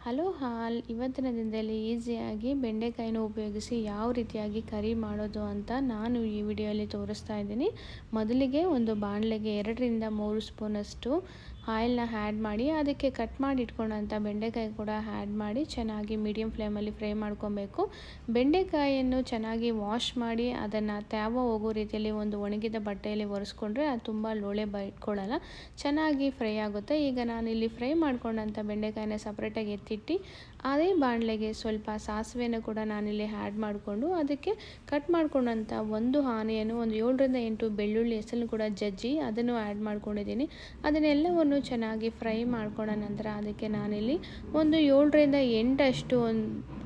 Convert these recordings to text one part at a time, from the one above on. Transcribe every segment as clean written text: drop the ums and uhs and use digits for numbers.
Hello ಹಾಲ್ ಇವತ್ತಿನ ದಿನದಲ್ಲಿ ಈಸಿಯಾಗಿ ಬೆಂಡೆಕಾಯಿನ ಉಪಯೋಗಿಸಿ ಯಾವ ರೀತಿಯಾಗಿ ಕರಿ ಮಾಡೋದು ಅಂತ ನಾನು ಈ ವಿಡಿಯೋಲಿ ತೋರಿಸ್ತಾ ಇದ್ದೀನಿ. ಮೊದಲಿಗೆ ಒಂದು ಬಾಣಲೆಗೆ 2ರಿಂದ 3 ಸ್ಪೂನಷ್ಟು ಆಯಿಲ್ನ ಆ್ಯಡ್ ಮಾಡಿ ಅದಕ್ಕೆ ಕಟ್ ಮಾಡಿ ಇಟ್ಕೊಂಡಂಥ ಬೆಂಡೆಕಾಯಿ ಕೂಡ ಆ್ಯಡ್ ಮಾಡಿ ಚೆನ್ನಾಗಿ ಮೀಡಿಯಮ್ ಫ್ಲೇಮಲ್ಲಿ ಫ್ರೈ ಮಾಡ್ಕೊಬೇಕು. ಬೆಂಡೆಕಾಯಿಯನ್ನು ಚೆನ್ನಾಗಿ ವಾಶ್ ಮಾಡಿ ಅದನ್ನು ತ್ಯಾವ ಹೋಗೋ ರೀತಿಯಲ್ಲಿ ಒಂದು ಒಣಗಿದ ಬಟ್ಟೆಯಲ್ಲಿ ಒರೆಸ್ಕೊಂಡ್ರೆ ಅದು ತುಂಬ ಲೋಳೆ ಇಟ್ಕೊಳ್ಳಲ್ಲ, ಚೆನ್ನಾಗಿ ಫ್ರೈ ಆಗುತ್ತೆ. ಈಗ ನಾನಿಲ್ಲಿ ಫ್ರೈ ಮಾಡ್ಕೊಂಡಂಥ ಬೆಂಡೆಕಾಯಿನ ಸಪ್ರೇಟಾಗಿ ಎತ್ತಿಟ್ಟು ಅದೇ ಬಾಣಲೆಗೆ ಸ್ವಲ್ಪ ಸಾಸಿವೆನ ಕೂಡ ನಾನಿಲ್ಲಿ ಆ್ಯಡ್ ಮಾಡಿಕೊಂಡು ಅದಕ್ಕೆ ಕಟ್ ಮಾಡ್ಕೊಂಡಂಥ ಒಂದು ಆನಿಯನು, ಒಂದು 7ರಿಂದ 8 ಬೆಳ್ಳುಳ್ಳಿ ಹೆಸರನ್ನು ಕೂಡ ಜಜ್ಜಿ ಅದನ್ನು ಆ್ಯಡ್ ಮಾಡ್ಕೊಂಡಿದ್ದೀನಿ. ಅದನ್ನೆಲ್ಲವನ್ನು ಚೆನ್ನಾಗಿ ಫ್ರೈ ಮಾಡ್ಕೊಂಡ ನಂತರ ಅದಕ್ಕೆ ನಾನಿಲ್ಲಿ ಒಂದು 7ರಿಂದ 8 ಅಷ್ಟು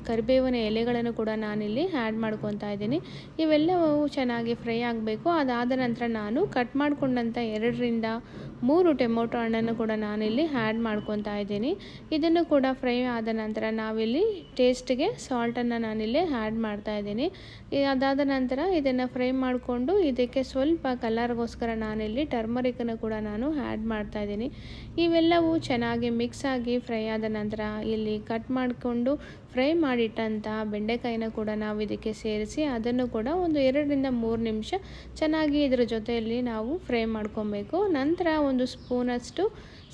ಕರಿಬೇವಿನ ಎಲೆಗಳನ್ನು ಕೂಡ ನಾನಿಲ್ಲಿ ಆ್ಯಡ್ ಮಾಡ್ಕೊತಾ ಇದ್ದೀನಿ. ಇವೆಲ್ಲವೂ ಚೆನ್ನಾಗಿ ಫ್ರೈ ಆಗಬೇಕು. ಅದಾದ ನಂತರ ನಾನು ಕಟ್ ಮಾಡ್ಕೊಂಡಂಥ 2ರಿಂದ 3 ಟೊಮೊಟೊ ಹಣ್ಣನ್ನು ಕೂಡ ನಾನಿಲ್ಲಿ ಆ್ಯಡ್ ಮಾಡ್ಕೊತಾ ಇದ್ದೀನಿ. ಇದನ್ನು ಕೂಡ ಫ್ರೈ ಆದ ನಂತರ ನಾವಿಲ್ಲಿ ಟೇಸ್ಟ್ಗೆ ಸಾಲ್ಟನ್ನು ನಾನಿಲ್ಲಿ ಆ್ಯಡ್ ಮಾಡ್ತಾ ಇದ್ದೀನಿ. ಅದಾದ ನಂತರ ಇದನ್ನು ಫ್ರೈ ಮಾಡಿಕೊಂಡು ಇದಕ್ಕೆ ಸ್ವಲ್ಪ ಕಲರ್ಗೋಸ್ಕರ ನಾನಿಲ್ಲಿ ಟರ್ಮರಿಕನ್ನು ಕೂಡ ನಾನು ಆ್ಯಡ್ ಮಾಡ್ತಾ ಇದ್ದೀನಿ. ಇವೆಲ್ಲವೂ ಚೆನ್ನಾಗಿ ಮಿಕ್ಸ್ ಆಗಿ ಫ್ರೈ ಆದ ನಂತರ ಇಲ್ಲಿ ಕಟ್ ಮಾಡಿಕೊಂಡು ಫ್ರೈ ಮಾಡಿಟ್ಟಂಥ ಬೆಂಡೆಕಾಯಿನ ಕೂಡ ನಾವು ಇದಕ್ಕೆ ಸೇರಿಸಿ ಅದನ್ನು ಕೂಡ ಒಂದು 2ರಿಂದ 3 ನಿಮಿಷ ಚೆನ್ನಾಗಿ ಇದರ ಜೊತೆಯಲ್ಲಿ ನಾವು ಫ್ರೈ ಮಾಡ್ಕೊಬೇಕು. ನಂತರ ಒಂದು ಸ್ಪೂನಷ್ಟು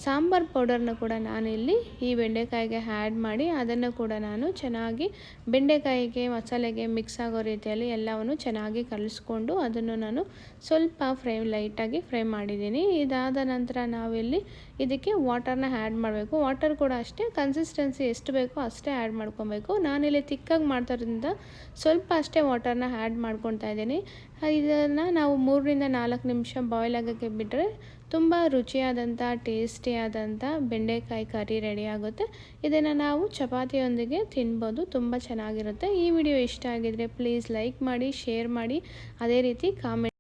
ಸಾಂಬಾರ್ ಪೌಡರ್ನ ಕೂಡ ನಾನಿಲ್ಲಿ ಈ ಬೆಂಡೆಕಾಯಿಗೆ ಆ್ಯಡ್ ಮಾಡಿ ಅದನ್ನು ಕೂಡ ನಾನು ಚೆನ್ನಾಗಿ ಬೆಂಡೆಕಾಯಿಗೆ ಮಸಾಲೆಗೆ ಮಿಕ್ಸ್ ಆಗೋ ರೀತಿಯಲ್ಲಿ ಎಲ್ಲವನ್ನು ಚೆನ್ನಾಗಿ ಕಲಿಸ್ಕೊಂಡು ಅದನ್ನು ನಾನು ಸ್ವಲ್ಪ ಲೈಟಾಗಿ ಫ್ರೈ ಮಾಡಿದ್ದೀನಿ. ಇದಾದ ನಂತರ ನಾವಿಲ್ಲಿ ಇದಕ್ಕೆ ವಾಟರ್ನ ಆ್ಯಡ್ ಮಾಡಬೇಕು. ವಾಟರ್ ಕೂಡ ಅಷ್ಟೇ ಕನ್ಸಿಸ್ಟೆನ್ಸಿ ಎಷ್ಟು ಬೇಕೋ ಅಷ್ಟೇ ಆ್ಯಡ್ ಮಾಡ್ಕೊಬೇಕು. ನಾನಿಲ್ಲಿ ತಿಕ್ಕಾಗಿ ಮಾಡ್ತಾರಿಂದ ಸ್ವಲ್ಪ ಅಷ್ಟೇ ವಾಟರ್ನ ಆ್ಯಡ್ ಮಾಡ್ಕೊತಾ ಇದ್ದೀನಿ. ಇದನ್ನು ನಾವು 3ರಿಂದ 4 ನಿಮಿಷ ಬಾಯ್ಲ್ ಆಗೋಕ್ಕೆ ಬಿಟ್ಟರೆ ತುಂಬ ರುಚಿಯಾದಂಥ ಟೇಸ್ಟಿಯಾದಂಥ ಬೆಂಡೆಕಾಯಿ ಕರಿ ರೆಡಿ ಆಗುತ್ತೆ. ಇದನ್ನು ನಾವು ಚಪಾತಿಯೊಂದಿಗೆ ತಿನ್ಬೋದು, ತುಂಬ ಚೆನ್ನಾಗಿರುತ್ತೆ. ಈ ವಿಡಿಯೋ ಇಷ್ಟ ಆಗಿದರೆ ಪ್ಲೀಸ್ ಲೈಕ್ ಮಾಡಿ, ಶೇರ್ ಮಾಡಿ, ಅದೇ ರೀತಿ ಕಾಮೆಂಟ್